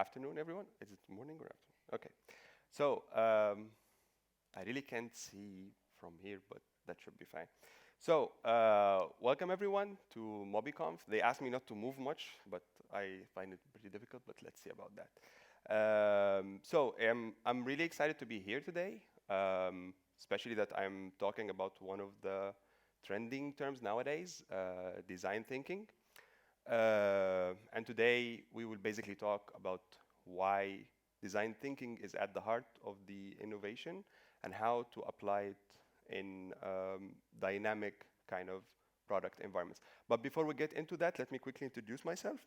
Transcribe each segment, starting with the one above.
afternoon, everyone. Is it morning or afternoon? Okay. So I really can't see from here, but that should be fine. So welcome everyone to Mobiconf. They asked me not to move much, but I find it pretty difficult. But let's see about that. I'm really excited to be here today, especially that I'm talking about one of the trending terms nowadays, design thinking. And today we will basically talk about why design thinking is at the heart of the innovation and how to apply it in dynamic kind of product environments. But before we get into that, let me quickly introduce myself.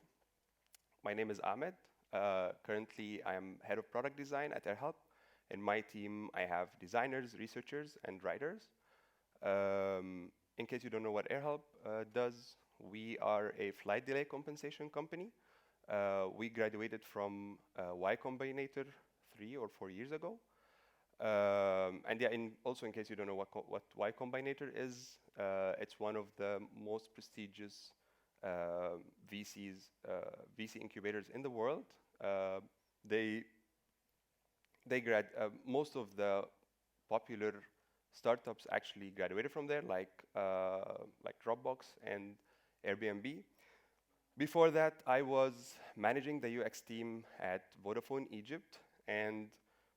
My name is Ahmed. Currently, I am head of product design at AirHelp. In my team, I have designers, researchers, and writers. In case you don't know what AirHelp does, we are a flight delay compensation company. We graduated from Y Combinator 3 or 4 years ago. And yeah, also in case you don't know what Y Combinator is, it's one of the most prestigious VC incubators in the world. They most of the popular startups actually graduated from there, like Dropbox and Airbnb. Before that, I was managing the UX team at Vodafone Egypt, and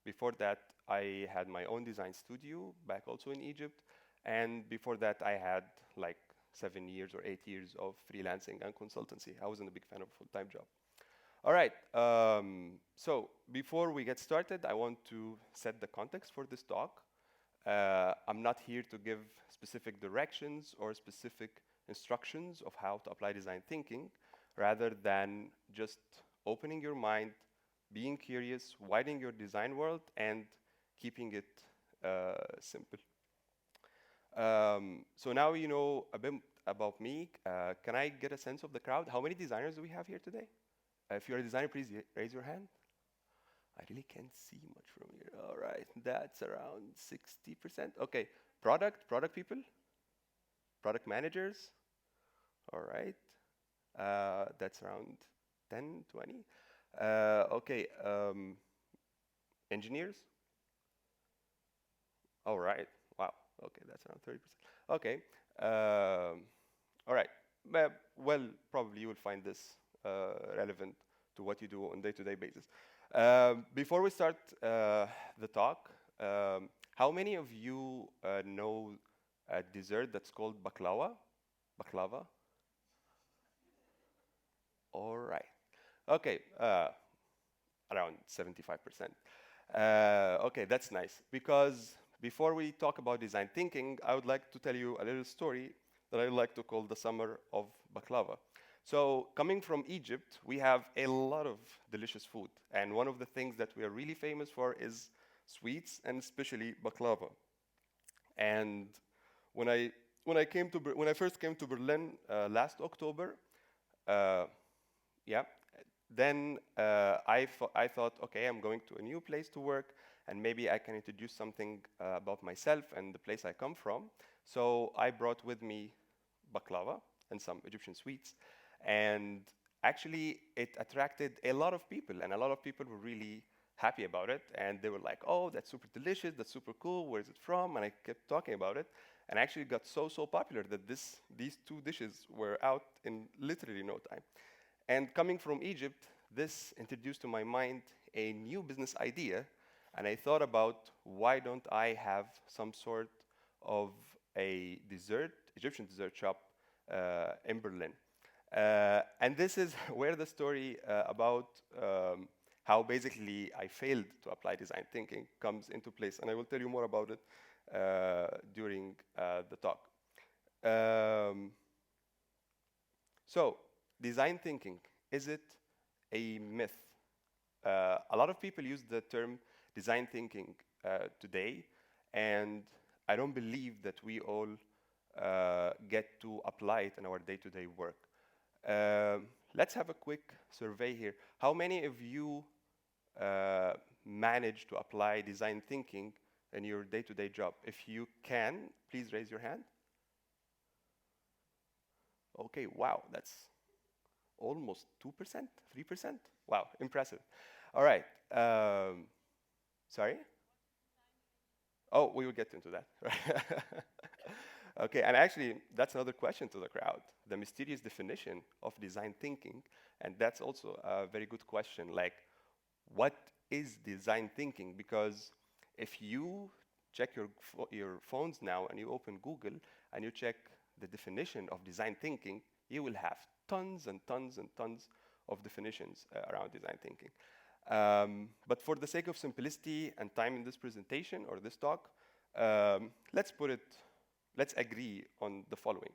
before that, I had my own design studio back also in Egypt, and before that, I had like 7 years or 8 years of freelancing and consultancy. I wasn't a big fan of a full-time job. All right, so before we get started, I want to set the context for this talk. I'm not here to give specific directions or specific instructions of how to apply design thinking, rather than just opening your mind, being curious, widening your design world, and keeping it simple. So now you know a bit about me. Can I get a sense of the crowd? How many designers do we have here today? If you're a designer, please raise your hand. I really can't see much from here. All right, that's around 60%. Okay, product people, product managers. All right, that's around 10, 20. Okay, engineers. All right, wow. Okay, that's around 30%. Okay, all right. Well, probably you will find this relevant to what you do on day-to-day basis. Before we start the talk, how many of you know a dessert that's called baklava? Baklava? All right. Okay, around 75%. Okay, that's nice. Because before we talk about design thinking, I would like to tell you a little story that I like to call the summer of baklava. So coming from Egypt, we have a lot of delicious food. And one of the things that we are really famous for is sweets, and especially baklava. And when I first came to Berlin last October, uh, yeah, then I thought, okay, I'm going to a new place to work, and maybe I can introduce something about myself and the place I come from. So I brought with me baklava and some Egyptian sweets. And actually, it attracted a lot of people, and a lot of people were really happy about it. And they were like, oh, that's super delicious, that's super cool, where is it from? And I kept talking about it. And actually, it got so popular that these two dishes were out in literally no time. And coming from Egypt, this introduced to my mind a new business idea. And I thought about, why don't I have some sort of a Egyptian dessert shop in Berlin? And this is where the story about how basically I failed to apply design thinking comes into place. And I will tell you more about it during the talk. So, design thinking, is it a myth? A lot of people use the term design thinking today, and I don't believe that we all get to apply it in our day-to-day work. Let's have a quick survey here. How many of you manage to apply design thinking in your day-to-day job? If you can, please raise your hand. Okay, wow, that's almost 2%, 3%. Wow, impressive. All right. Sorry? Oh, we will get into that. Okay, and actually, that's another question to the crowd. The mysterious definition of design thinking, and that's also a very good question. Like, what is design thinking? Because if you check your phones now and you open Google and you check the definition of design thinking, you will have tons and tons and tons of definitions around design thinking. But for the sake of simplicity and time in this presentation or this talk, let's let's agree on the following.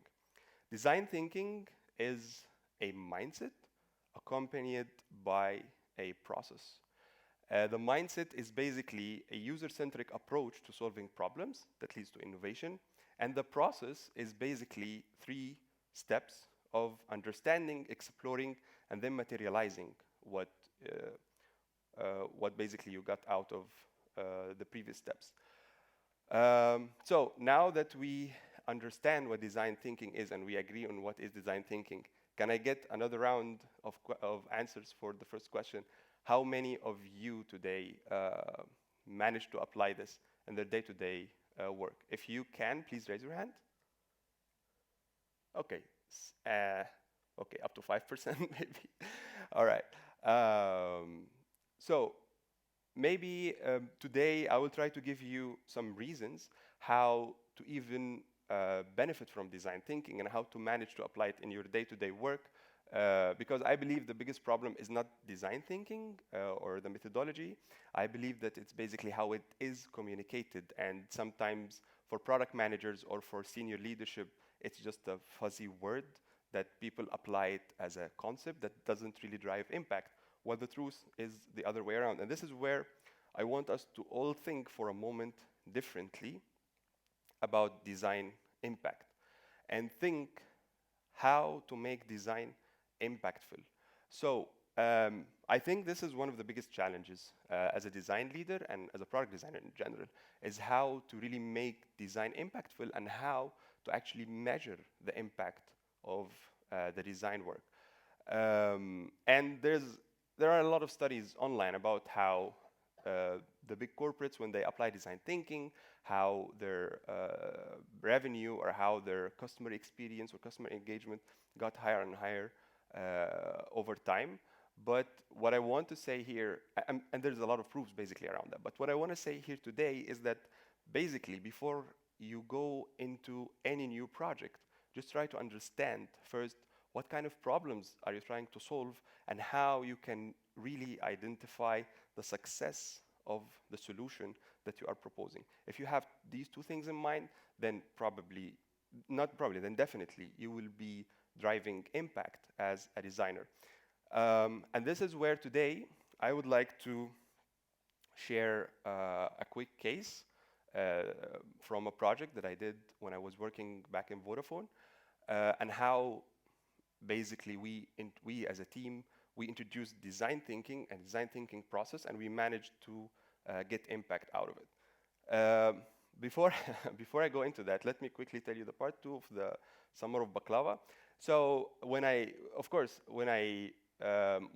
Design thinking is a mindset accompanied by a process. The mindset is basically a user-centric approach to solving problems that leads to innovation. And the process is basically 3 steps of understanding, exploring, and then materializing what basically you got out of the previous steps. So now that we understand what design thinking is and we agree on what is design thinking, can I get another round of answers for the first question? How many of you today manage to apply this in their day-to-day work? If you can, please raise your hand. Okay, okay, up to 5% maybe. All right. So maybe today I will try to give you some reasons how to even benefit from design thinking and how to manage to apply it in your day-to-day work. Because I believe the biggest problem is not design thinking or the methodology. I believe that it's basically how it is communicated. And sometimes for product managers or for senior leadership, it's just a fuzzy word that people apply it as a concept that doesn't really drive impact, while the truth is the other way around. And this is where I want us to all think for a moment differently about design impact and think how to make design impactful. So I think this is one of the biggest challenges as a design leader and as a product designer in general, is how to really make design impactful and how to actually measure the impact of the design work. And there are a lot of studies online about how the big corporates, when they apply design thinking, how their revenue or how their customer experience or customer engagement got higher and higher over time. But what I want to say here, and there's a lot of proofs basically around that, but what I want to say here today is that basically before you go into any new project, just try to understand first what kind of problems are you trying to solve and how you can really identify the success of the solution that you are proposing. If you have these 2 things in mind, then then definitely you will be driving impact as a designer. And this is where today I would like to share a quick case from a project that I did when I was working back in Vodafone, and how basically we as a team, we introduced design thinking and design thinking process, and we managed to get impact out of it. Before before I go into that, let me quickly tell you the part 2 of the summer of Baklava. So when I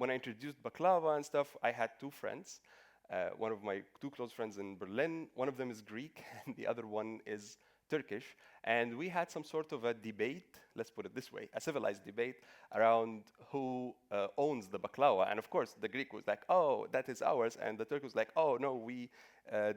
introduced Baklava and stuff, I had 2 friends. One of my 2 close friends in Berlin. One of them is Greek, and the other one is Turkish. And we had some sort of a debate, let's put it this way, a civilized debate around who owns the baklava. And of course, the Greek was like, oh, that is ours. And the Turk was like, oh, no, we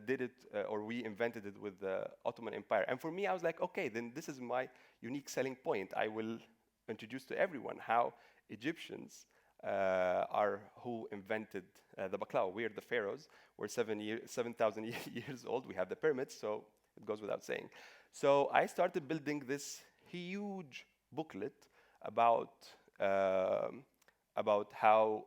did it, or we invented it with the Ottoman Empire. And for me, I was like, okay, then this is my unique selling point. I will introduce to everyone how Egyptians are who invented the baklava. We are the pharaohs. We're 7,000 years old. We have the pyramids, so it goes without saying. So I started building this huge booklet about how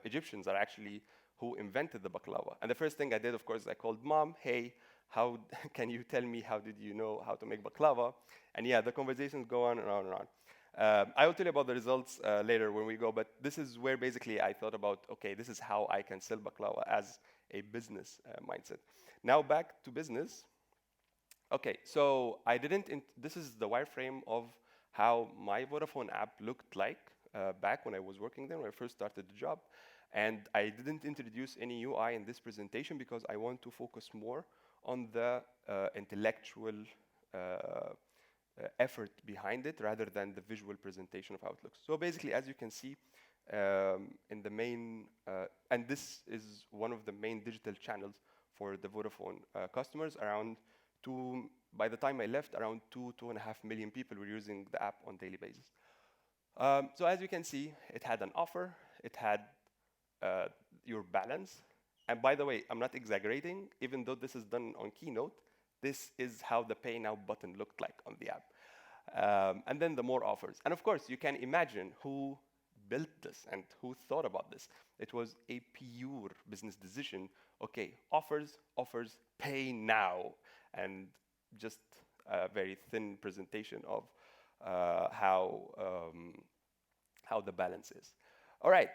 Egyptians are actually who invented the baklava. And the first thing I did, of course, I called mom. Hey, how can you tell me how did you know how to make baklava? And yeah, the conversations go on and on and on. I will tell you about the results later when we go, but this is where basically I thought about, okay, this is how I can sell baklava as a business mindset. Now back to business. Okay, so this is the wireframe of how my Vodafone app looked like back when I was working there, when I first started the job. And I didn't introduce any UI in this presentation because I want to focus more on the intellectual effort behind it rather than the visual presentation of how it looks. So basically, as you can see, in the main, and this is one of the main digital channels for the Vodafone customers. Around by the time I left, around 2.5 million people were using the app on daily basis. So as you can see, it had an offer, it had your balance. And by the way, I'm not exaggerating, even though this is done on Keynote, this is how the pay now button looked like on the app. And then the more offers. And of course, you can imagine who built this and who thought about this. It was a pure business decision. Okay, offers, offers, pay now. And just a very thin presentation of how the balance is. All right,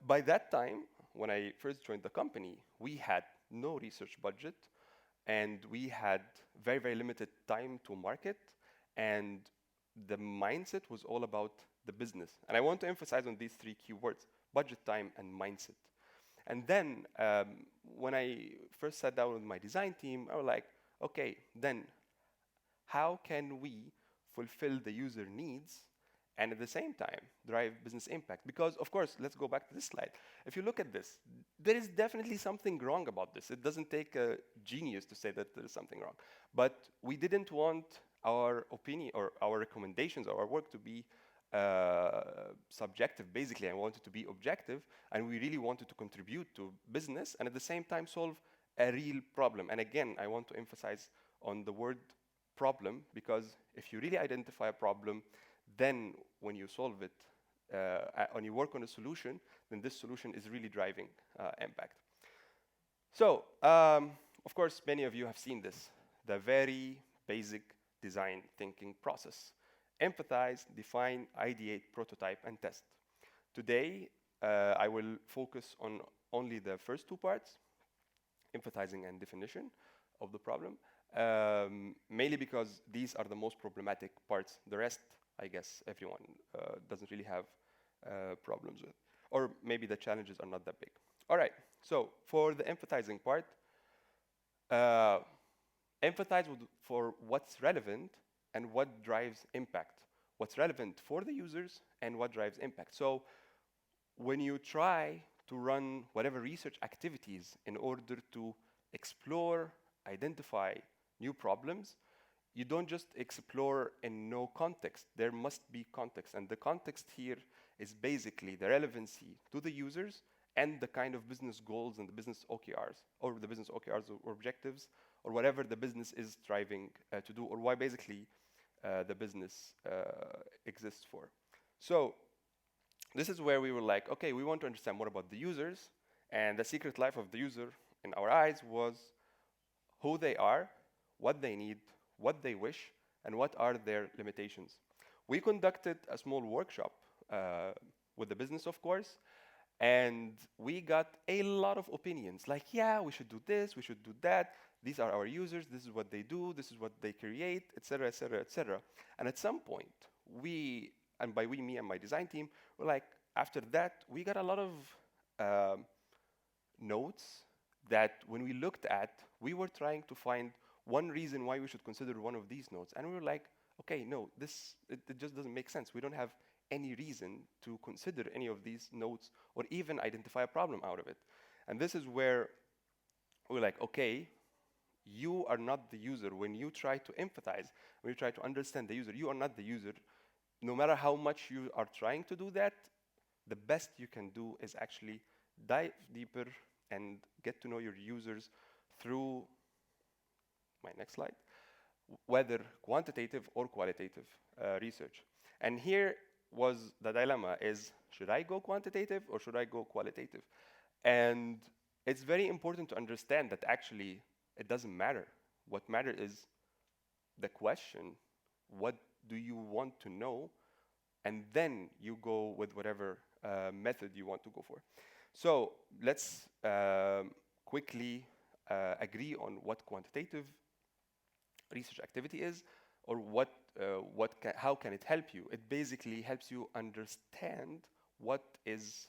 by that time, when I first joined the company, we had no research budget, and we had very, very limited time to market, and the mindset was all about the business. And I want to emphasize on these three key words: budget, time, and mindset. And then when I first sat down with my design team, I was like, okay, then how can we fulfill the user needs and at the same time drive business impact? Because of course, let's go back to this slide. If you look at this, there is definitely something wrong about this. It doesn't take a genius to say that there is something wrong. But we didn't want our opinion or our recommendations or our work to be subjective. Basically, I wanted to be objective, and we really wanted to contribute to business and at the same time solve a real problem. And again, I want to emphasize on the word problem, because if you really identify a problem, then when you solve it, when you work on a solution, then this solution is really driving impact. So, of course, many of you have seen this, the very basic design thinking process: empathize, define, ideate, prototype, and test. Today, I will focus on only the first two parts, empathizing and definition of the problem, mainly because these are the most problematic parts. The rest, I guess, everyone doesn't really have problems with. Or maybe the challenges are not that big. All right, so for the empathizing part, empathize for what's relevant and what drives impact. What's relevant for the users and what drives impact. So when you try to run whatever research activities in order to explore, identify new problems, you don't just explore in no context. There must be context. And the context here is basically the relevancy to the users and the kind of business goals and the business OKRs, or the business OKRs or objectives, or whatever the business is striving to do, or why basically the business exists for. So this is where we were like, okay, we want to understand more about the users, and the secret life of the user in our eyes was who they are, what they need, what they wish, and what are their limitations. We conducted a small workshop with the business, of course, and we got a lot of opinions, like, yeah, we should do this, we should do that, these are our users, this is what they do, this is what they create, etc., etc., etc. And at some point, we, and by we, me and my design team, were like, after that, we got a lot of notes that when we looked at, we were trying to find one reason why we should consider one of these nodes. And we were like, okay, no, it just doesn't make sense. We don't have any reason to consider any of these nodes or even identify a problem out of it. And this is where we're like, okay, you are not the user. When you try to empathize, when you try to understand the user, you are not the user. No matter how much you are trying to do that, the best you can do is actually dive deeper and get to know your users through, my next slide, whether quantitative or qualitative research. And here was the dilemma is, should I go quantitative or should I go qualitative? And it's very important to understand that actually it doesn't matter. What matters is the question, what do you want to know? And then you go with whatever method you want to go for. So let's quickly agree on what quantitative research activity is, or what how can it help you? It basically helps you understand what is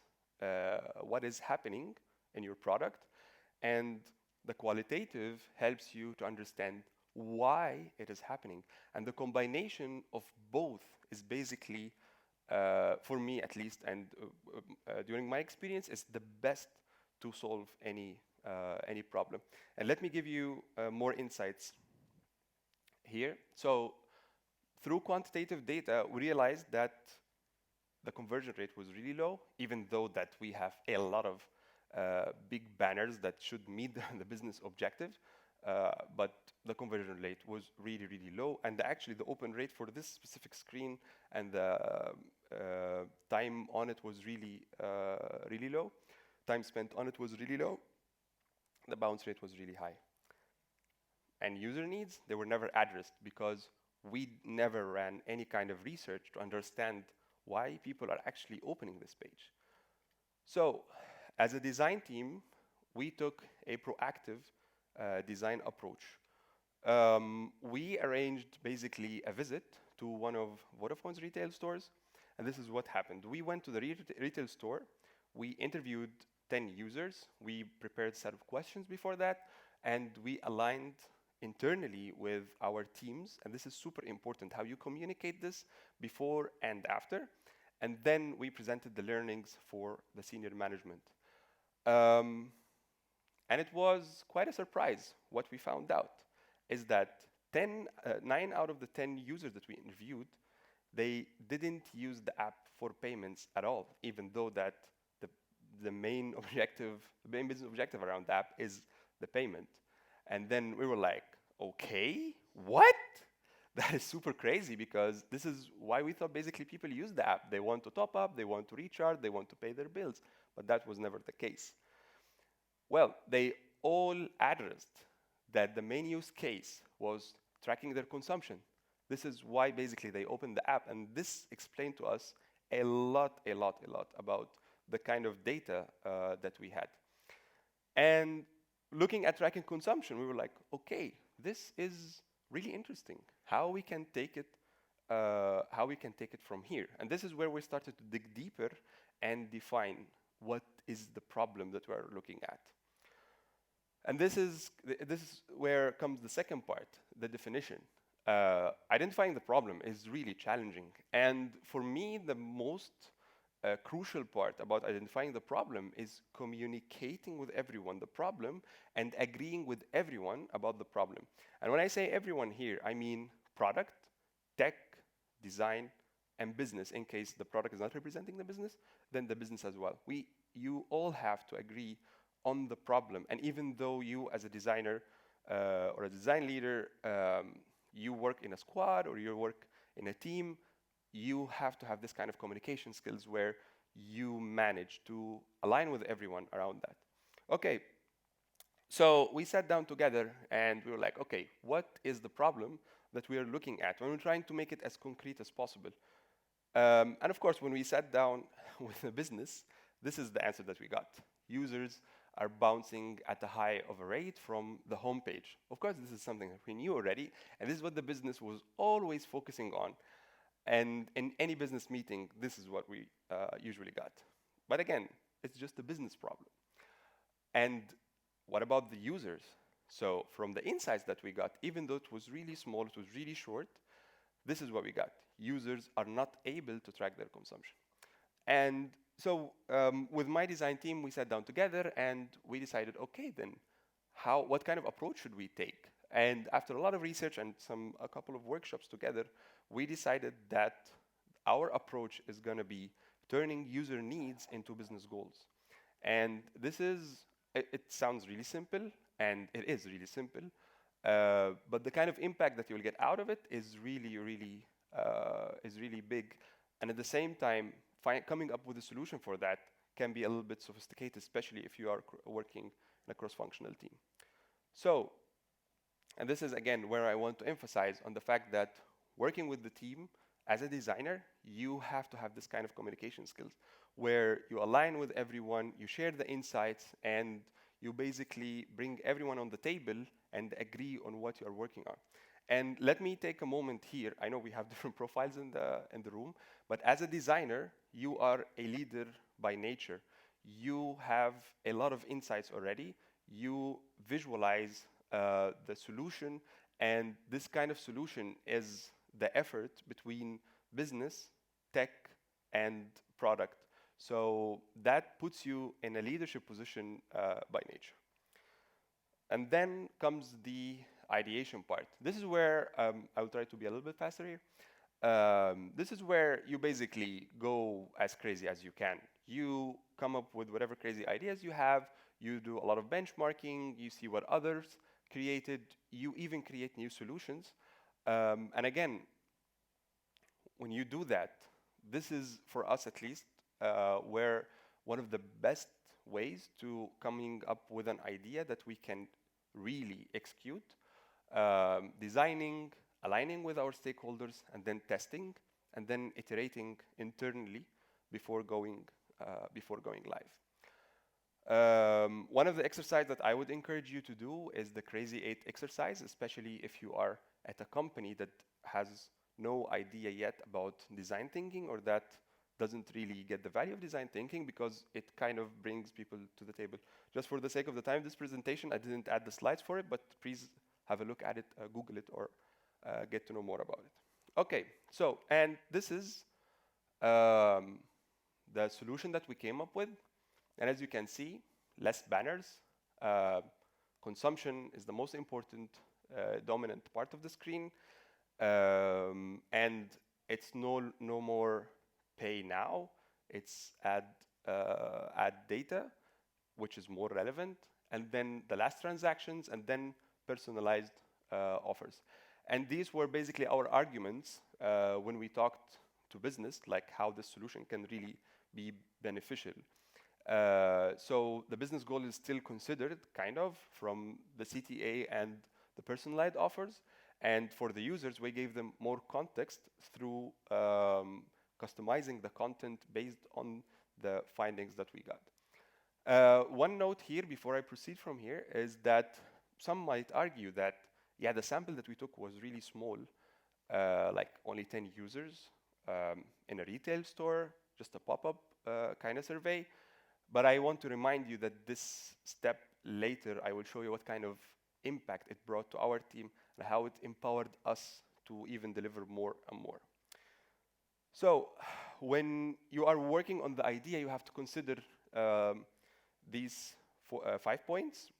happening in your product, and the qualitative helps you to understand why it is happening. And the combination of both is basically, for me at least, and during my experience, is the best to solve any problem. And let me give you more insights here. So through quantitative data, we realized that the conversion rate was really low, even though that we have a lot of big banners that should meet the business objective. But the conversion rate was really, really low. And actually, the open rate for this specific screen and the time on it was really, really low. Time spent on it was really low. The bounce rate was really high. And user needs, they were never addressed because we never ran any kind of research to understand why people are actually opening this page. So, as a design team, we took a proactive design approach. We arranged basically a visit to one of Vodafone's retail stores, and this is what happened. We went to the retail store, we interviewed 10 users, we prepared a set of questions before that, and we aligned internally with our teams, and this is super important, how you communicate this before and after, and then we presented the learnings for the senior management. And it was quite a surprise. What we found out is that 9 out of the 10 users that we interviewed, they didn't use the app for payments at all, even though that the main business objective around the app is the payment. And then we were like, okay, what? That is super crazy, because this is why we thought basically people use the app. They want to top up, they want to recharge, they want to pay their bills, but that was never the case. Well, they all addressed that the main use case was tracking their consumption. This is why basically they opened the app, and this explained to us a lot about the kind of data that we had. And looking at tracking consumption, we were like, okay, this is really interesting. How we can take it from here. And this is where we started to dig deeper and define what is the problem that we're looking at. And this is where comes the second part, the definition. Identifying the problem is really challenging. And for me, the most crucial part about identifying the problem is communicating with everyone the problem and agreeing with everyone about the problem. And when I say everyone here, I mean product, tech, design, and business. In case the product is not representing the business, then the business as well. You all have to agree on the problem. And even though you as a designer or a design leader, you work in a squad or you work in a team, you have to have this kind of communication skills where you manage to align with everyone around that. Okay, so we sat down together and we were like, okay, what is the problem that we are looking at? When we're trying to make it as concrete as possible. And of course, when we sat down with the business, this is the answer that we got. Users are bouncing at a high of a rate from the homepage. Of course, this is something that we knew already, and this is what the business was always focusing on. And in any business meeting, this is what we usually got. But again, it's just a business problem. And what about the users? So from the insights that we got, even though it was really small, it was really short, this is what we got. Users are not able to track their consumption. And so with my design team, we sat down together and we decided, okay, then what kind of approach should we take? And after a lot of research and a couple of workshops together, we decided that our approach is going to be turning user needs into business goals. And it sounds really simple, and it is really simple, but the kind of impact that you'll get out of it is really big. And at the same time, coming up with a solution for that can be a little bit sophisticated, especially if you are working in a cross-functional team. So, and this is again where I want to emphasize on the fact that working with the team as a designer, you have to have this kind of communication skills where you align with everyone, you share the insights, and you basically bring everyone on the table and agree on what you are working on. And let me take a moment here. I know we have different profiles in the room, but as a designer, you are a leader by nature. You have a lot of insights already. You visualize the solution, and this kind of solution is the effort between business, tech, and product. So that puts you in a leadership position by nature. And then comes the ideation part. This is where I will try to be a little bit faster here. This is where you basically go as crazy as you can. You come up with whatever crazy ideas you have. You do a lot of benchmarking. You see what others created. You even create new solutions. And again, when you do that, this is, for us at least, where one of the best ways to coming up with an idea that we can really execute, designing, aligning with our stakeholders, and then testing, and then iterating internally before going live. One of the exercises that I would encourage you to do is the Crazy 8 exercise, especially if you are at a company that has no idea yet about design thinking, or that doesn't really get the value of design thinking, because it kind of brings people to the table. Just for the sake of the time of this presentation, I didn't add the slides for it, but please have a look at it, Google it, or get to know more about it. Okay, so, and this is the solution that we came up with. And as you can see, less banners. Consumption is the most important dominant part of the screen. And it's no more pay now. It's add data, which is more relevant. And then the last transactions, and then personalized offers. And these were basically our arguments when we talked to business, like how this solution can really be beneficial. So the business goal is still considered, kind of, from the CTA and the personalized offers. And for the users, we gave them more context through customizing the content based on the findings that we got. One note here before I proceed from here is that some might argue that, yeah, the sample that we took was really small, like only 10 users in a retail store, just a pop-up kind of survey. But I want to remind you that this step later, I will show you what kind of impact it brought to our team and how it empowered us to even deliver more and more. So when you are working on the idea, you have to consider these 5 points,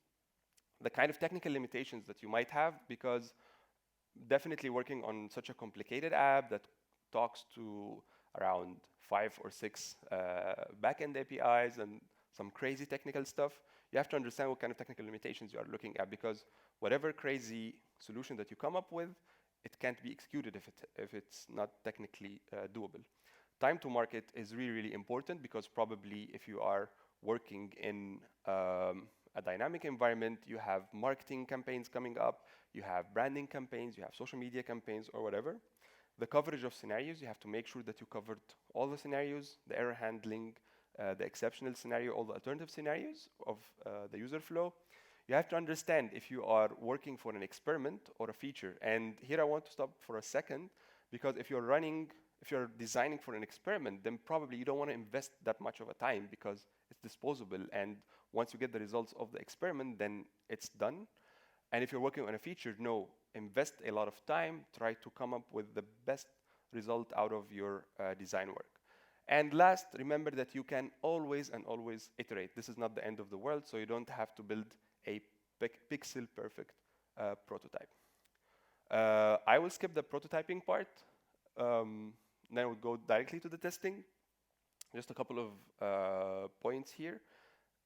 the kind of technical limitations that you might have, because definitely working on such a complicated app that talks to around 5 or 6 backend APIs and some crazy technical stuff, you have to understand what kind of technical limitations you are looking at, because whatever crazy solution that you come up with, it can't be executed if it's not technically doable. Time to market is really, really important, because probably if you are working in a dynamic environment, you have marketing campaigns coming up, you have branding campaigns, you have social media campaigns, or whatever. The coverage of scenarios, you have to make sure that you covered all the scenarios, the error handling, the exceptional scenario, all the alternative scenarios of the user flow. You have to understand if you are working for an experiment or a feature. And here I want to stop for a second, because if you're designing for an experiment, then probably you don't want to invest that much of a time, because it's disposable. And once you get the results of the experiment, then it's done. And if you're working on a feature, no, invest a lot of time, try to come up with the best result out of your design work. And last, remember that you can always and always iterate. This is not the end of the world, so you don't have to build a pixel perfect prototype. I will skip the prototyping part. Then we'll go directly to the testing. Just a couple of points here.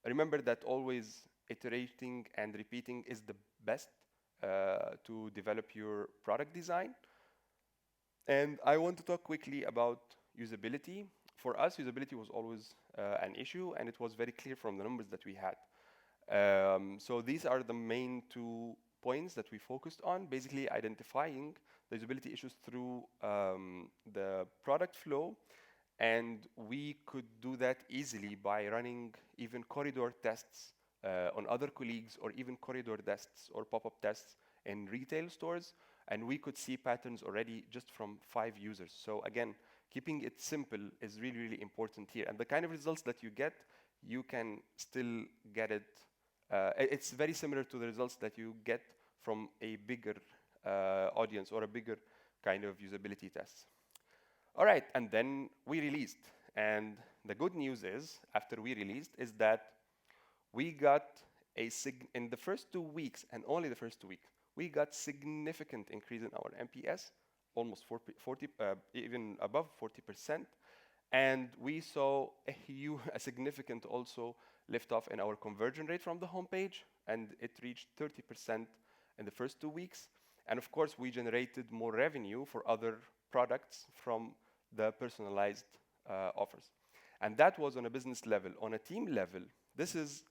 Remember that always iterating and repeating is the best to develop your product design. And I want to talk quickly about usability. For us, usability was always an issue, and it was very clear from the numbers that we had. So these are the main 2 points that we focused on, basically identifying the usability issues through the product flow. And we could do that easily by running even corridor tests on other colleagues, or even corridor tests or pop-up tests in retail stores. and we could see patterns already just from 5 users. So again, keeping it simple is really, really important here. And the kind of results that you get, you can still get it. It's very similar to the results that you get from a bigger audience or a bigger kind of usability test. All right, and then we released. And the good news is, after we released, is that we got in the first 2 weeks, and only the first 2 weeks, we got significant increase in our NPS, almost 40 even above 40%. And we saw a significant also lift off in our conversion rate from the homepage, and it reached 30% in the first 2 weeks. And of course, we generated more revenue for other products from the personalized offers. And that was on a business level. On a team level, this is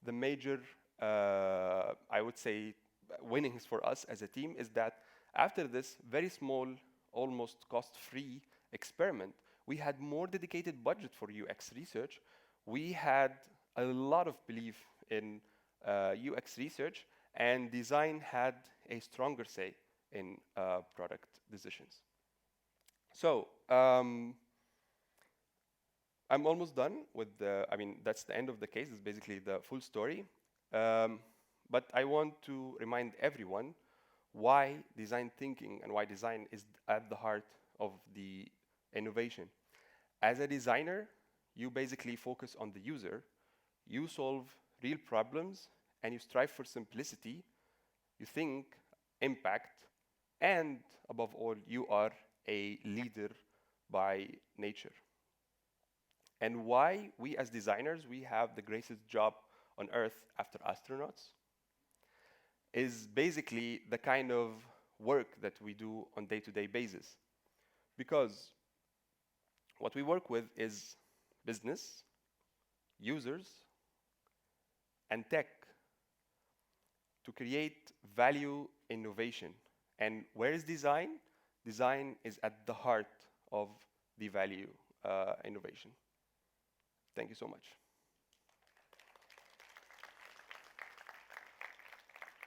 the major, I would say, winnings for us as a team, is that after this very small, almost cost-free experiment, we had more dedicated budget for UX research. We had a lot of belief in UX research, and design had a stronger say in product decisions. So I'm almost done with that's the end of the case. It's basically the full story. But I want to remind everyone why design thinking and why design is at the heart of the innovation. As a designer, you basically focus on the user, you solve real problems, and you strive for simplicity, you think impact, and above all, you are a leader by nature. And why we as designers, we have the greatest job on earth after astronauts, is basically the kind of work that we do on day-to-day basis. Because what we work with is business, users, and tech to create value innovation. And where is design? Design is at the heart of the value innovation. Thank you so much.